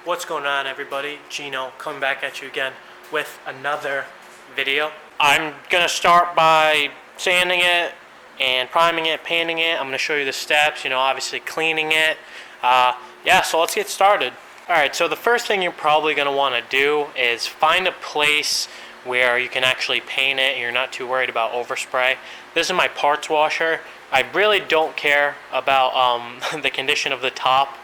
What's going on, everybody? Gino coming back at you again with another video. I'm gonna start by sanding it and priming it, painting it. I'm gonna show you the steps, obviously cleaning it. Yeah, so let's get started. Alright, so the first thing you're probably gonna wanna do is find a place where you can actually paint it and you're not too worried about overspray. This is my parts washer. I really don't care about the condition of the top.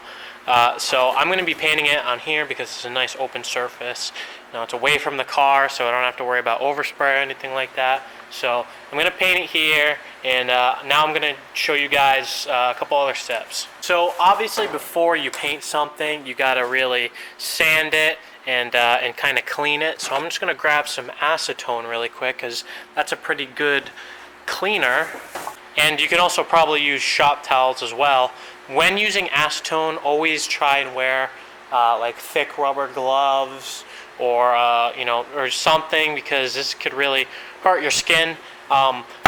So I'm going to be painting it on here because it's a nice open surface. Now it's away from the car, so I don't have to worry about overspray or anything like that. So I'm going to paint it here, and now I'm going to show you guys a couple other steps. So obviously before you paint something, you got to really sand it and kind of clean it. So I'm just going to grab some acetone really quick because that's a pretty good cleaner. And you can also probably use shop towels as well. When using acetone, always try and wear like thick rubber gloves or or something, because this could really hurt your skin.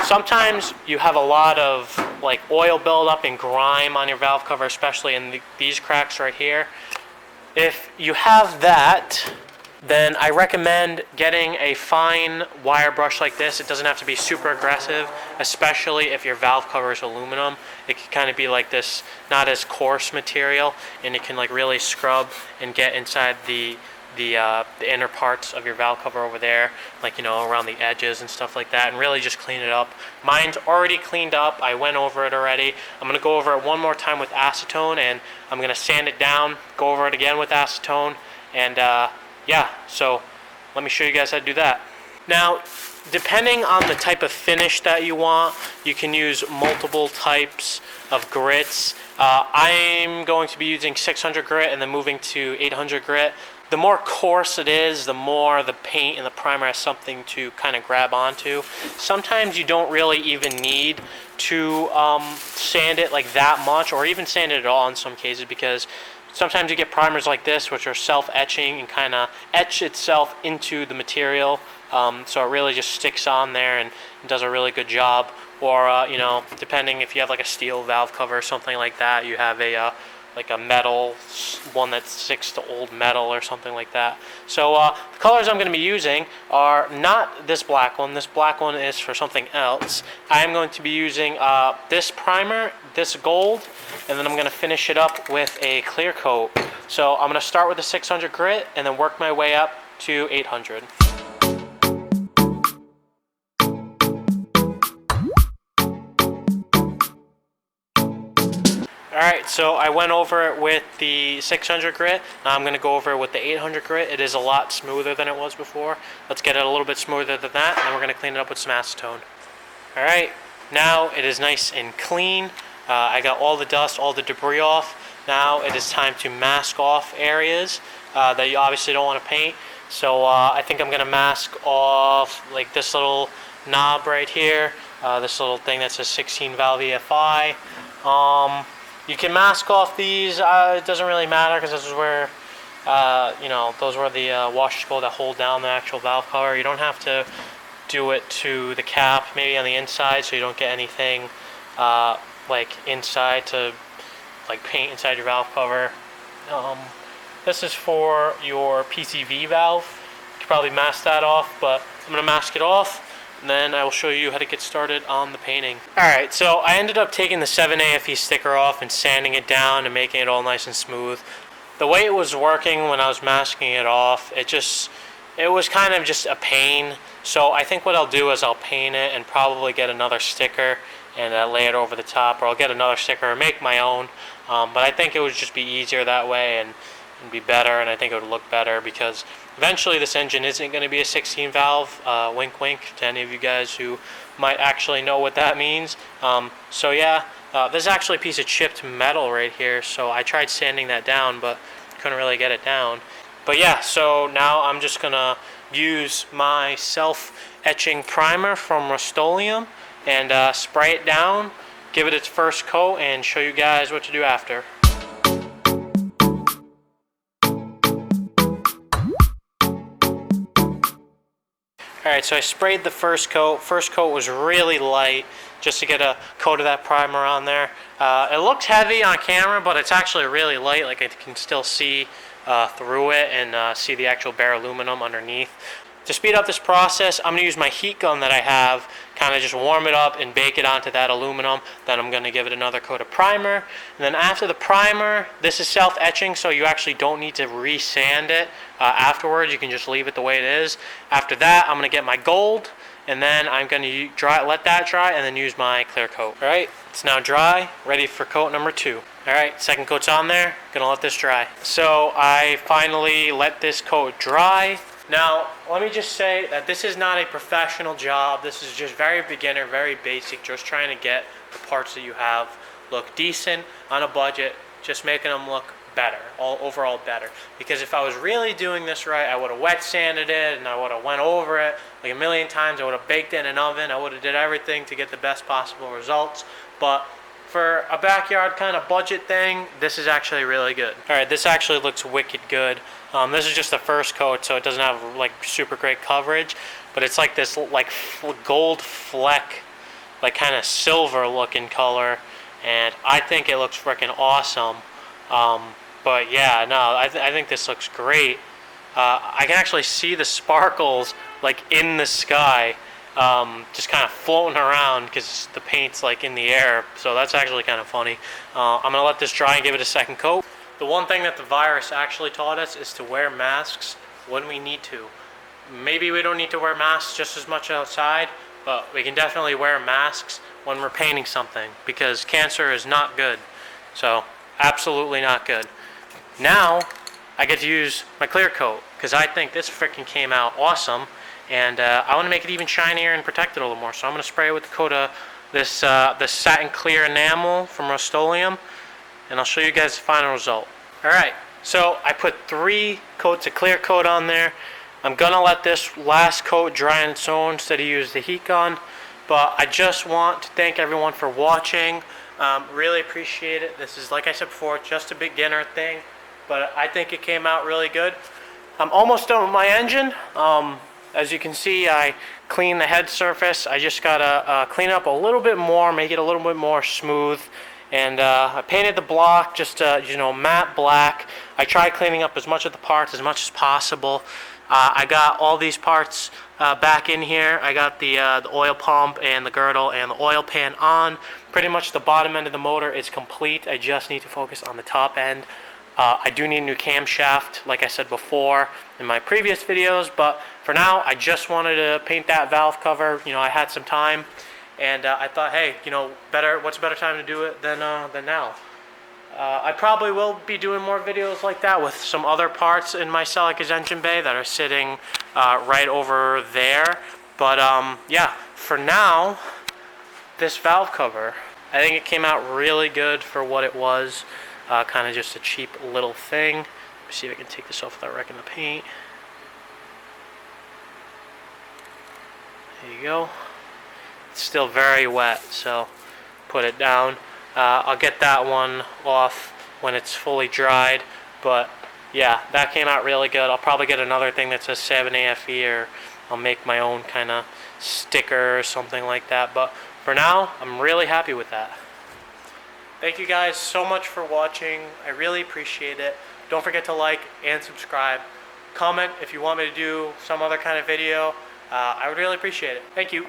Sometimes you have a lot of like oil buildup and grime on your valve cover, especially in these cracks right here. If you have that, then I recommend getting a fine wire brush like this. It doesn't have to be super aggressive, especially if your valve cover is aluminum. It can kind of be like this, not as coarse material, and it can like really scrub and get inside the inner parts of your valve cover over there, like around the edges and stuff like that, and really just clean it up. Mine's already cleaned up. I went over it already. I'm gonna go over it one more time with acetone, and I'm gonna sand it down, go over it again with acetone, and yeah, so let me show you guys how to do that. Now, depending on the type of finish that you want, you can use multiple types of grits. I'm going to be using 600 grit and then moving to 800 grit. The more coarse it is, the more the paint and the primer has something to kind of grab onto. Sometimes you don't really even need to sand it like that much, or even sand it at all in some cases, because sometimes you get primers like this, which are self-etching and kind of etch itself into the material. So it really just sticks on there and does a really good job. Or, depending if you have like a steel valve cover or something like that, you have a like a metal one that sticks to old metal or something like that. So the colors I'm going to be using are not this black one. This black one is for something else. I'm going to be using this primer, this gold, and then I'm going to finish it up with a clear coat. So I'm going to start with the 600 grit and then work my way up to 800. Alright, so I went over it with the 600 grit. Now I'm going to go over it with the 800 grit. It is a lot smoother than it was before. Let's get it a little bit smoother than that, and then we're going to clean it up with some acetone. Alright, now it is nice and clean. I got all the dust, all the debris off. Now it is time to mask off areas that you obviously don't want to paint. So I think I'm going to mask off like this little knob right here, this little thing that says 16 valve EFI. You can mask off these. It doesn't really matter because this is where, those were the washers go that hold down the actual valve cover. You don't have to do it to the cap, maybe on the inside, so you don't get anything like inside to like paint inside your valve cover. This is for your PCV valve. You can probably mask that off, but I'm going to mask it off. And then I will show you how to get started on the painting. Alright, so I ended up taking the 7AFE sticker off and sanding it down and making it all nice and smooth. The way it was working when I was masking it off, it was kind of just a pain. So I think what I'll do is I'll paint it and probably get another sticker and lay it over the top, or I'll get another sticker and make my own. But I think it would just be easier that way and be better, and I think it would look better because eventually this engine isn't going to be a 16 valve, wink wink to any of you guys who might actually know what that means. So yeah, this is actually a piece of chipped metal right here, so I tried sanding that down but couldn't really get it down. But yeah, so now I'm just going to use my self-etching primer from Rust-Oleum and spray it down, give it its first coat, and show you guys what to do after. Alright, so I sprayed the first coat. First coat was really light, just to get a coat of that primer on there. It looks heavy on camera, but it's actually really light. Like I can still see through it and see the actual bare aluminum underneath. To speed up this process, I'm going to use my heat gun that I have, kind of just warm it up and bake it onto that aluminum. Then I'm going to give it another coat of primer. And then after the primer, this is self-etching, so you actually don't need to re-sand it afterwards. You can just leave it the way it is. After that, I'm going to get my gold, and then I'm going to let that dry, and then use my clear coat. All right, it's now dry, ready for coat number 2. All right, second coat's on there, gonna let this dry. So I finally let this coat dry. Now, let me just say that this is not a professional job. This is just very beginner, very basic, just trying to get the parts that you have look decent on a budget, just making them look better, overall better. Because if I was really doing this right, I would have wet sanded it and I would have went over it like a million times. I would have baked it in an oven. I would have did everything to get the best possible results. But for a backyard kind of budget thing, this is actually really good. All right, this actually looks wicked good. This is just the first coat, so it doesn't have like super great coverage, but it's like this like gold fleck, like kind of silver looking color, and I think it looks freaking awesome. But yeah, no, I think this looks great. I can actually see the sparkles like in the sky, just kind of floating around because the paint's like in the air, so that's actually kind of funny. I'm gonna let this dry and give it a second coat. The one thing that the virus actually taught us is to wear masks when we need to. Maybe we don't need to wear masks just as much outside, but we can definitely wear masks when we're painting something, because cancer is not good. So, absolutely not good. Now, I get to use my clear coat, because I think this freaking came out awesome, and I want to make it even shinier and protect it a little more. So I'm going to spray it with the coat of this satin clear enamel from Rust-Oleum, and I'll show you guys the final result. Alright, so I put 3 coats of clear coat on there. I'm gonna let this last coat dry on its own instead of use the heat gun, but I just want to thank everyone for watching. Really appreciate it. This is, like I said before, just a beginner thing, but I think it came out really good. I'm almost done with my engine. As you can see, I cleaned the head surface. I just gotta clean up a little bit more, make it a little bit more smooth. And I painted the block just matte black. I tried cleaning up as much of the parts as much as possible. I got all these parts back in here. I got the oil pump and the girdle and the oil pan on. Pretty much the bottom end of the motor is complete. I just need to focus on the top end. I do need a new camshaft, like I said before in my previous videos, but for now I just wanted to paint that valve cover. I had some time. And I thought, hey, what's a better time to do it than now? I probably will be doing more videos like that with some other parts in my Celica's engine bay that are sitting right over there. But yeah, for now, this valve cover, I think it came out really good for what it was. Kind of just a cheap little thing. Let me see if I can take this off without wrecking the paint. There you go. Still very wet, so put it down. I'll get that one off when it's fully dried, but yeah, that came out really good. I'll probably get another thing that says 7AFE, or I'll make my own kind of sticker or something like that, but for now, I'm really happy with that. Thank you guys so much for watching. I really appreciate it. Don't forget to like and subscribe. Comment if you want me to do some other kind of video. I would really appreciate it. Thank you.